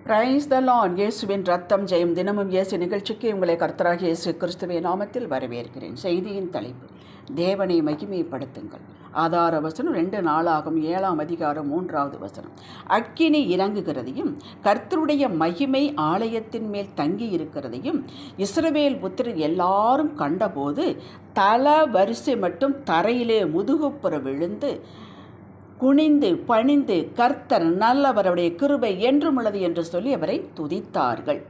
Praise the Lord. இயேசுவின் ரத்தம் ஜெயம். தினமும் இயேசு நிகழ்ச்சிக்கு உங்களை கர்த்தராகிய இயேசு கிறிஸ்துவின் நாமத்தில் வரவேற்கிறேன். செய்தியின் தலைப்பு, தேவனை மகிமைப்படுத்துங்கள். ஆதார வசனம் 2 நாளாகும் 7ஆம் அதிகாரம் 3வது வசனம். அக்கினி இறங்குகிறதையும் கர்த்தருடைய மகிமை ஆலயத்தின் மேல் தங்கி இருக்கிறதையும் இஸ்ரவேல் புத்திரர் எல்லாரும் கண்டபோது தல வரிசை மட்டும் தரையிலே முதுகுப்புற விழுந்து குனிந்து பணிந்து, கர்த்தர் நல்லவர், அவருடைய கிருபை என்றும் உள்ளது என்று சொல்லி அவரை துதித்தார்கள்.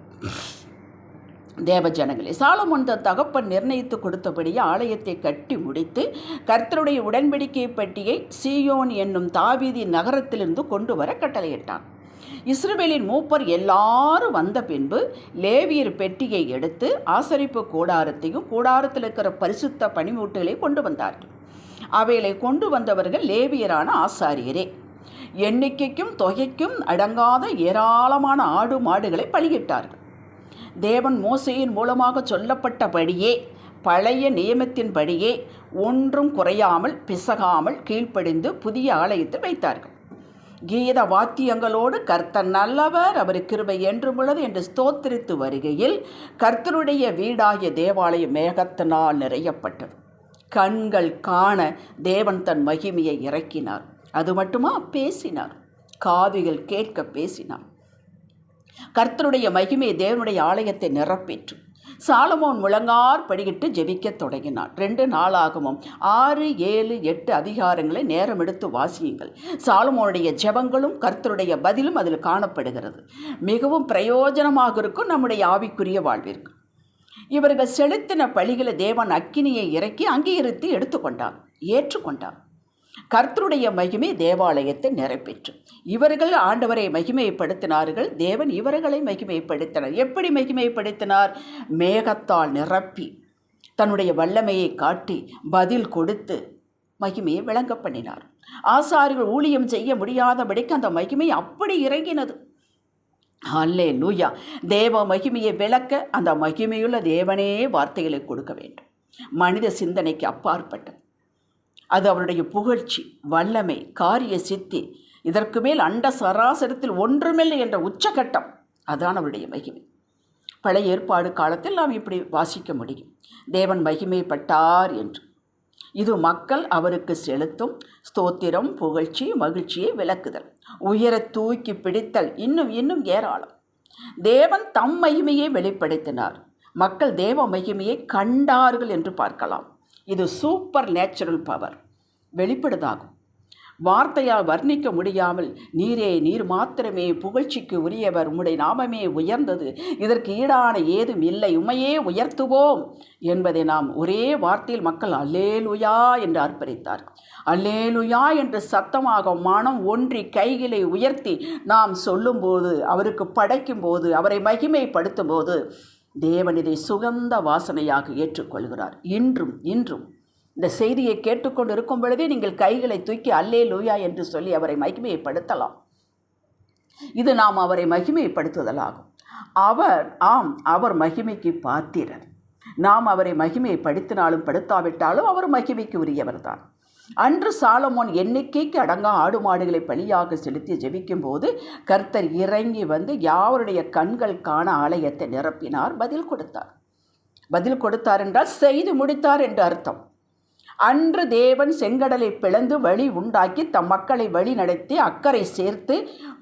தேவஜனங்களே, சாலமோன் தன் தகப்பன் நிர்ணயித்து கொடுத்தபடியே ஆலயத்தை கட்டி முடித்து கர்த்தருடைய உடன்படிக்கை பெட்டியை சீயோன் என்னும் தாவீதி நகரத்திலிருந்து கொண்டு வர கட்டளையிட்டான். இஸ்ரவேலின் மூப்பர் எல்லாரும் வந்த பின்பு லேவியர் பெட்டியை எடுத்து ஆசரிப்பு கூடாரத்தையும் கூடாரத்தில் இருக்கிற பரிசுத்த பணிமூட்டுகளை கொண்டு வந்தார்கள். அவைகளை கொண்டு வந்தவர்கள் லேவியரான ஆசாரியரே. எண்ணிக்கைக்கும் தொகைக்கும் அடங்காத ஏராளமான ஆடு மாடுகளை பலியிட்டார்கள். தேவன் மோசேயின் மூலமாக சொல்லப்பட்டபடியே, பழைய நியமத்தின்படியே ஒன்றும் குறையாமல் பிசகாமல் கீழ்ப்படிந்து புதிய ஆலயத்தில் வைத்தார்கள். கீத வாத்தியங்களோடு கர்த்தர் நல்லவர், அவர் கிருபை என்றும் உள்ளது என்று ஸ்தோத்திரித்து வருகையில் கர்த்தருடைய வீடாகிய தேவாலயம் மேகத்தினால் நிறையப்பட்டது. கண்கள் காண தேவன் தன் மகிமையை இறக்கினார். அது மட்டுமா, பேசினார். காதுகள் கேட்க பேசினார். கர்த்தருடைய மகிமை தேவனுடைய ஆலயத்தை நிரப்பிற்று. சாலமோன் முழங்கார் படியிட்டு ஜெபிக்க தொடங்கினார். 2 நாளாகவும் 6, 7, 8 அதிகாரங்களை நேரம் எடுத்து வாசியுங்கள். சாலமோனுடைய ஜெபங்களும் கர்த்தருடைய பதிலும் அதில் காணப்படுகிறது. மிகவும் பிரயோஜனமாக இருக்கும் நம்முடைய ஆவிக்குரிய வாழ்விற்கு. இவர்கள் செலுத்தின பலிகளை தேவன் அக்கினியை இறக்கி அங்கீகரித்து எடுத்துக்கொண்டார், ஏற்றுக்கொண்டார். கர்த்தருடைய மகிமை தேவாலயத்தை நிரப்பிற்று. இவர்கள் ஆண்டவரை மகிமைப்படுத்தினார்கள். தேவன் இவர்களை மகிமைப்படுத்தினார். எப்படி மகிமைப்படுத்தினார்? மேகத்தால் நிரப்பி தன்னுடைய வல்லமையை காட்டி பதில் கொடுத்து மகிமையை விளங்க பண்ணினார். ஆசாரியர்கள் ஊழியம் செய்ய முடியாதபடிக்கு அந்த மகிமை அப்படி இறங்கினது. அல்லேலூயா. தேவ மகிமையை விளக்க அந்த மகிமையுள்ள தேவனே வார்த்தைகளை கொடுக்க வேண்டும். மனித சிந்தனைக்கு அப்பாற்பட்டது. அது அவருடைய புகழ்ச்சி, வல்லமை, காரிய சித்தி. இதற்கு மேல் அண்ட சராசரத்தில் ஒன்றுமில்லை என்ற உச்சகட்டம். அதான் அவருடைய மகிமை. பழைய ஏற்பாடு காலத்தில் நாம் இப்படி வாசிக்க முடியும், தேவன் மகிமைப்பட்டார் என்று. இது மக்கள் அவருக்கு செலுத்தும் ஸ்தோத்திரம், புகழ்ச்சி, மகிழ்ச்சியை விளக்குதல், உயர தூக்கி பிடித்தல், இன்னும் ஏராளம். தேவன் தம் மகிமையை வெளிப்படுத்தினார். மக்கள் தேவ மகிமையை கண்டார்கள் என்று பார்க்கலாம். இது சூப்பர் நேச்சுரல் பவர், வெளிப்படுதாகும். வார்த்தையால் வர்ணிக்க முடியாமல், நீரே நீர் மாத்திரமே புகழ்ச்சிக்கு உரியவர், உம்முடைய நாமமே உயர்ந்தது, இதற்கு ஈடான ஏதும் இல்லை, உம்மையே உயர்த்துவோம் என்பதை நாம் ஒரே வார்த்தையில் மக்கள் அல்லேலூயா என்று ஆர்ப்பரித்தார்கள். அல்லேலூயா என்று சத்தமாக மனம் ஒன்றி கைகளை உயர்த்தி நாம் சொல்லும்போது, அவருக்கு படைக்கும் போது, அவரை மகிமைப்படுத்தும் போது தேவன் இதை சுகந்த வாசனையாக ஏற்றுக்கொள்கிறார். இன்றும் இந்த செய்தியை கேட்டுக்கொண்டு இருக்கும் பொழுதே நீங்கள் கைகளை தூக்கி அல்லேலூயா என்று சொல்லி அவரை மகிமைப்படுத்தலாம். இது நாம் அவரை மகிமைப்படுத்துதலாகும். அவர் மகிமைக்கு பாத்திரர். நாம் அவரை மகிமைப்படுத்தினாலும் படுத்தாவிட்டாலும் அவர் மகிமைக்கு உரியவர் தான். அன்று சாலமோன் எண்ணிக்கைக்கு அடங்கா ஆடு மாடுகளை பலியாக செலுத்தி ஜெபிக்கும் போது கர்த்தர் இறங்கி வந்து யாவருடைய கண்கள் காண ஆலயத்தை நிரப்பினார். பதில் கொடுத்தார் என்றால் செய்து முடித்தார் என்று அர்த்தம். அன்று தேவன் செங்கடலை பிளந்து வழி உண்டாக்கி தம் மக்களை வழி நடத்தி அக்கறை சேர்த்து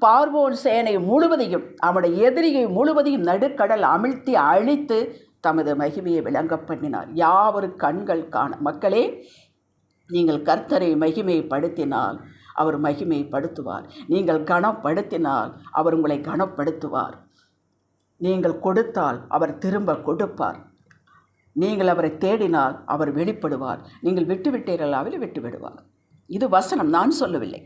பார்வோன் சேனை முழுவதையும், அவனுடைய எதிரியை முழுவதையும் நடுக்கடல் அமிழ்த்தி அழித்து தமது மகிமையை விளங்க பண்ணினார். யாவரு கண்கள் காண. மக்களே, நீங்கள் கர்த்தரை மகிமைப்படுத்தினால் அவர் மகிமைப்படுத்துவார். நீங்கள் கனப்படுத்தினால் அவர் உங்களை கனப்படுத்துவார். நீங்கள் கொடுத்தால் அவர் திரும்ப கொடுப்பார். நீங்கள் அவரை தேடினால் அவர் வெளிப்படுவார். நீங்கள் விட்டுவிட்டீர்கள், அவரை விட்டுவிடுவார். இது வசனம், நான் சொல்லவில்லை.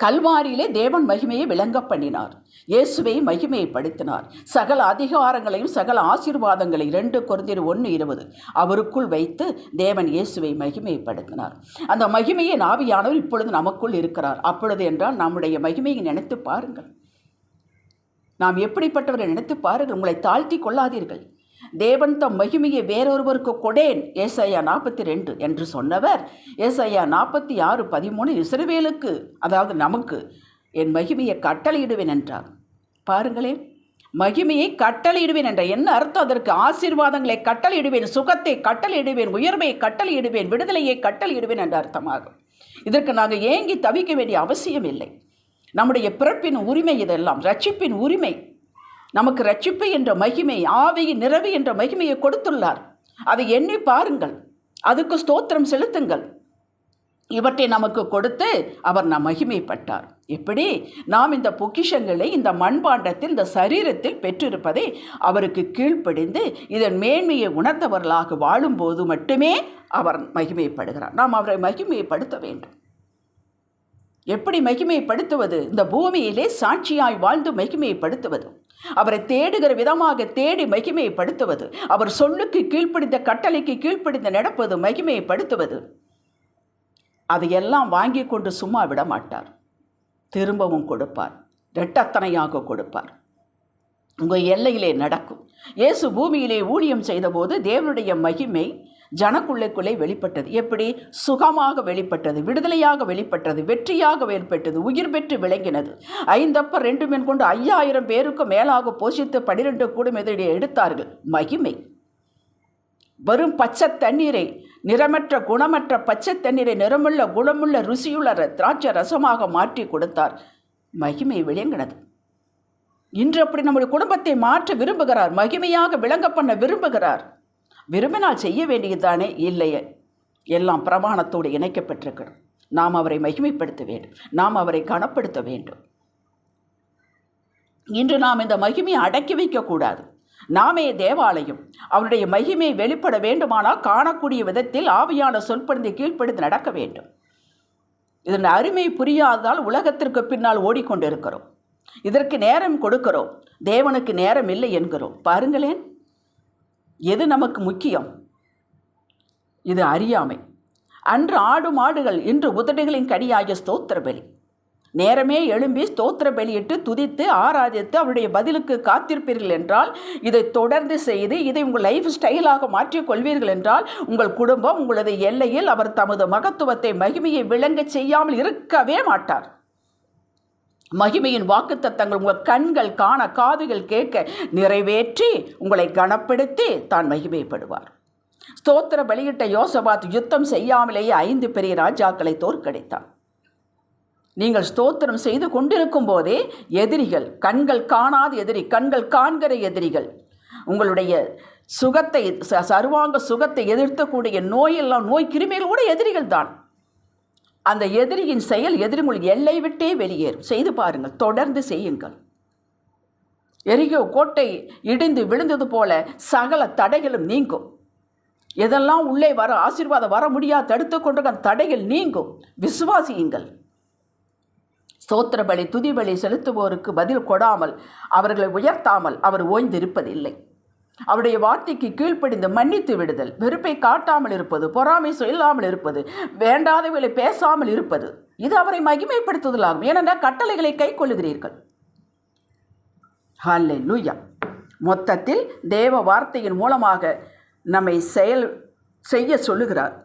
கல்வாரியிலே தேவன் மகிமையை விளங்க பண்ணினார். இயேசுவை மகிமைப்படுத்தினார். சகல அதிகாரங்களையும் சகல ஆசீர்வாதங்களையும் 2 கொரிந்தியர் 1:20 அவருக்குள் வைத்து தேவன் இயேசுவை மகிமைப்படுத்தினார். அந்த மகிமையின் ஆவியானவர் இப்பொழுது நமக்குள் இருக்கிறார். அப்பொழுது என்றால் நம்முடைய மகிமையை நினைத்து பாருங்கள். நாம் எப்படிப்பட்டவரை நினைத்து பாருங்கள். உங்களை தாழ்த்தி கொள்ளாதீர்கள். தேவன் தம் மகிமையை வேறொருவருக்கு கொடேன், ஏசாயா 42 என்று சொன்னவர் ஏசாயா 46:13 இஸ்ரவேலுக்கு, அதாவது நமக்கு, என் மகிமையை கட்டளையிடுவேன் என்றார். பாருங்களேன், மகிமையை கட்டளையிடுவேன் என்ற என்ன அர்த்தம்? அதற்கு ஆசீர்வாதங்களை கட்டளையிடுவேன், சுகத்தை கட்டளையிடுவேன், உயர்வை கட்டளையிடுவேன், விடுதலையை கட்டளையிடுவேன் என்ற அர்த்தமாகும். இதற்கு நாங்கள் ஏங்கி தவிக்க வேண்டிய அவசியம் இல்லை. நம்முடைய பிறப்பின் உரிமை இதெல்லாம், ரட்சிப்பின் உரிமை. நமக்கு ரட்சிப்பு என்ற மகிமை, ஆவியின் நிறைவு என்ற மகிமையை கொடுத்துள்ளார். அதை எண்ணி பாருங்கள், அதுக்கு ஸ்தோத்திரம் செலுத்துங்கள். இவற்றை நமக்கு கொடுத்து அவர் நாம் மகிமைப்பட்டார். எப்படி? நாம் இந்த பொக்கிஷங்களை இந்த மண்பாண்டத்தில், இந்த சரீரத்தில் பெற்றிருப்பதை அவருக்கு கீழ்ப்படிந்து இதன் மேன்மையை உணர்ந்தவர்களாக வாழும்போது மட்டுமே அவர் மகிமைப்படுகிறார். நாம் அவரை மகிமைப்படுத்த வேண்டும். எப்படி மகிமைப்படுத்துவது? இந்த பூமியிலே சாட்சியாய் வாழ்ந்து மகிமைப்படுத்துவது, அவரை தேடுகிற விதமாக தேடி மகிமைப்படுத்துவது, அவர் சொல்லுக்கு கீழ்ப்படிந்த, கட்டளைக்கு கீழ்ப்படிந்த நடப்பது மகிமைப்படுத்துவது. அதையெல்லாம் வாங்கி கொண்டு சும்மா விட மாட்டார், திரும்பவும் கொடுப்பார், இரட்டத்தனையாக கொடுப்பார். உங்கள் எல்லையிலே நடக்கும். இயேசு பூமியிலே ஊழியம் செய்தபோது தேவனுடைய மகிமை ஜனக்குள்ளைக்குள்ளே வெளிப்பட்டது. எப்படி? சுகமாக வெளிப்பட்டது, விடுதலையாக வெளிப்பட்டது, வெற்றியாக வெளிப்பட்டது, உயிர் பெற்று விளங்கினது. 5 அப்பம் 2 மீன் கொண்டு 5000 பேருக்கு மேலாக போஷித்து 12 கூடும் எதிரே எடுத்தார்கள். மகிமை. வெறும் பச்சை தண்ணீரை, நிறமற்ற குணமற்ற பச்சை தண்ணீரை நிறமுள்ள குணமுள்ள ருசியுள்ள திராட்சை ரசமாக மாற்றி கொடுத்தார். மகிமை விளங்கினது. இன்று அப்படி நம்முடைய குடும்பத்தை மாற்ற விரும்புகிறார், மகிமையாக விளங்க பண்ண விரும்புகிறார். விரும்பினால் செய்ய வேண்டியதுதானே? இல்லையே, எல்லாம் பிரமாணத்தோடு இணைக்கப்பட்டிருக்கணும். நாம் அவரை மகிமைப்படுத்த வேண்டும், நாம் அவரை கனப்படுத்த வேண்டும். இன்று நாம் இந்த மகிமையை அடக்கி வைக்கக்கூடாது. நாமே தேவாலயம். அவருடைய மகிமை வெளிப்பட வேண்டுமானால் காணக்கூடிய விதத்தில் ஆவியான சொல்படுத்தி கீழ்ப்படுத்தி நடக்க வேண்டும். இதன் அருமை புரியாததால் உலகத்திற்கு பின்னால் ஓடிக்கொண்டிருக்கிறோம். இதற்கு நேரம் கொடுக்கிறோம், தேவனுக்கு நேரம் இல்லை என்கிறோம். பாருங்களேன், எது நமக்கு முக்கியம்? இது அறியாமை. அன்று ஆடு மாடுகள், இன்று உதடுகளின் கனியாகிய ஸ்தோத்திர பலி. நேரமே எழும்பி ஸ்தோத்திர பலியிட்டு துதித்து ஆராதித்து அவருடைய பதிலுக்கு காத்திருப்பீர்கள் என்றால், இதை தொடர்ந்து செய்து இதை உங்கள் லைஃப் ஸ்டைலாக மாற்றிக்கொள்வீர்கள் என்றால், உங்கள் குடும்பம் உங்களது எல்லையில் அவர் தமது மகத்துவத்தை, மகிமையை விளங்க செய்யாமல் இருக்கவே மாட்டார். மகிமையின் வாக்குத்தத்தங்கள் உங்கள் கண்கள் காண, காதுகள் கேட்க நிறைவேற்றி உங்களை கனப்படுத்தி தான் மகிமைப்படுவார். ஸ்தோத்திர பலியிட்ட யோசபாத் யுத்தம் செய்யாமலேயே 5 பெரிய ராஜாக்களை தோற்கடித்தான். நீங்கள் ஸ்தோத்திரம் செய்து கொண்டிருக்கும் போதே எதிரிகள், கண்கள் காணாத எதிரி, கண்கள் காண்கிற எதிரிகள், உங்களுடைய சுகத்தை, சர்வாங்க சுகத்தை எதிர்த்தக்கூடிய நோயெல்லாம், நோய் கிருமிகள் கூட எதிரிகள் தான். அந்த எதிரியின் செயல் எதிரிகள் எல்லை விட்டே வெளியேறும். செய்து பாருங்கள், தொடர்ந்து செய்யுங்கள். எரிகோ கோட்டை இடிந்து விழுந்தது போல சகல தடைகளும் நீங்கும். எதெல்லாம் உள்ளே வர ஆசீர்வாதம் வர முடியாது தடுத்து கொண்டு தடைகள் நீங்கும். விசுவாசியுங்கள். ஸ்தோத்திர பலி, துதி பலி செலுத்துவோருக்கு பதில் கொடாமல், அவர்களை உயர்த்தாமல் அவர் ஓய்ந்திருப்பதில்லை. அவருடைய வார்த்தைக்கு கீழ்ப்படிந்து மன்னித்து விடுதல், வெறுப்பை காட்டாமல் இருப்பது, பொறாமை சொல்லாமல் இருப்பது, வேண்டாதவர்களை பேசாமல் இருப்பது, இது அவரை மகிமைப்படுத்துதலாகும். ஏனென்றால் கட்டளைகளை கை கொள்ளுகிறீர்கள். ஹல்லேலூயா. மொத்தத்தில் தேவ வார்த்தையின் மூலமாக நம்மை செய்ய சொல்லுகிறார்.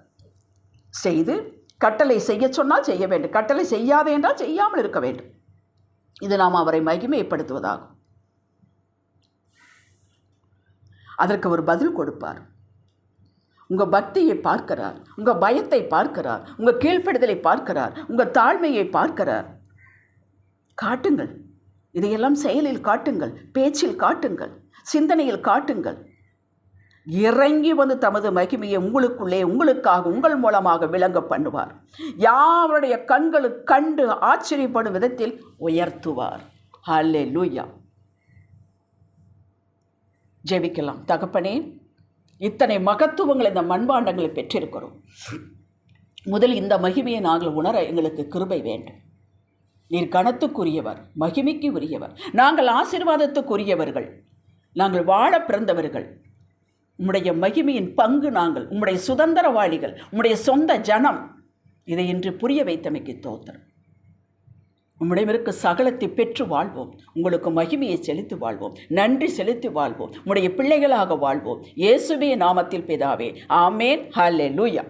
செய்து கட்டளை செய்ய சொன்னால் செய்ய வேண்டும், கட்டளை செய்யாதே என்றால் செய்யாமல் இருக்க வேண்டும். இது நாம் அவரை மகிமைப்படுத்துவதாகும். அதற்கு ஒரு பதில் கொடுப்பார். உங்கள் பக்தியை பார்க்கிறார், உங்கள் பயத்தை பார்க்கிறார், உங்கள் கீழ்ப்படுதலை பார்க்கிறார், உங்கள் தாழ்மையை பார்க்கிறார். காட்டுங்கள், இதையெல்லாம் செயலில் காட்டுங்கள், பேச்சில் காட்டுங்கள், சிந்தனையில் காட்டுங்கள். இறங்கி வந்து தமது மகிமையை உங்களுக்குள்ளே, உங்களுக்காக, உங்கள் மூலமாக விளங்க பண்ணுவார். யாருடைய கண்களுக்கு கண்டு ஆச்சரியப்படும் விதத்தில் உயர்த்துவார். ஹல்லேலூயா. ஜெபிக்கலாம். தகப்பனே, இத்தனை மகத்துவங்கள் இந்த மண்பாண்டங்களை பெற்றிருக்கிறோம். முதல் இந்த மகிமையை நாங்கள் உணர எங்களுக்கு கிருபை வேண்டும். நீர் கனத்துக்குரியவர், மகிமைக்கு உரியவர், நாங்கள் ஆசீர்வாதத்துக்குரியவர்கள், நாங்கள் வாழ பிறந்தவர்கள். உம்முடைய மகிமையின் பங்கு நாங்கள், உம்முடைய சுதந்திரவாளிகள், உம்முடைய சொந்த ஜனம். இதை இன்று புரிய வைத்தமைக்கு தோத்திரம். உம்முடையவருக்கு சகலத்தை பெற்று வாழ்வோம், உங்களுக்கு மகிமையை செலுத்தி வாழ்வோம், நன்றி செலுத்தி வாழ்வோம், உம்முடைய பிள்ளைகளாக வாழ்வோம். இயேசுவே நாமத்தில் பிதாவே, ஆமேன். ஹல்லேலூயா.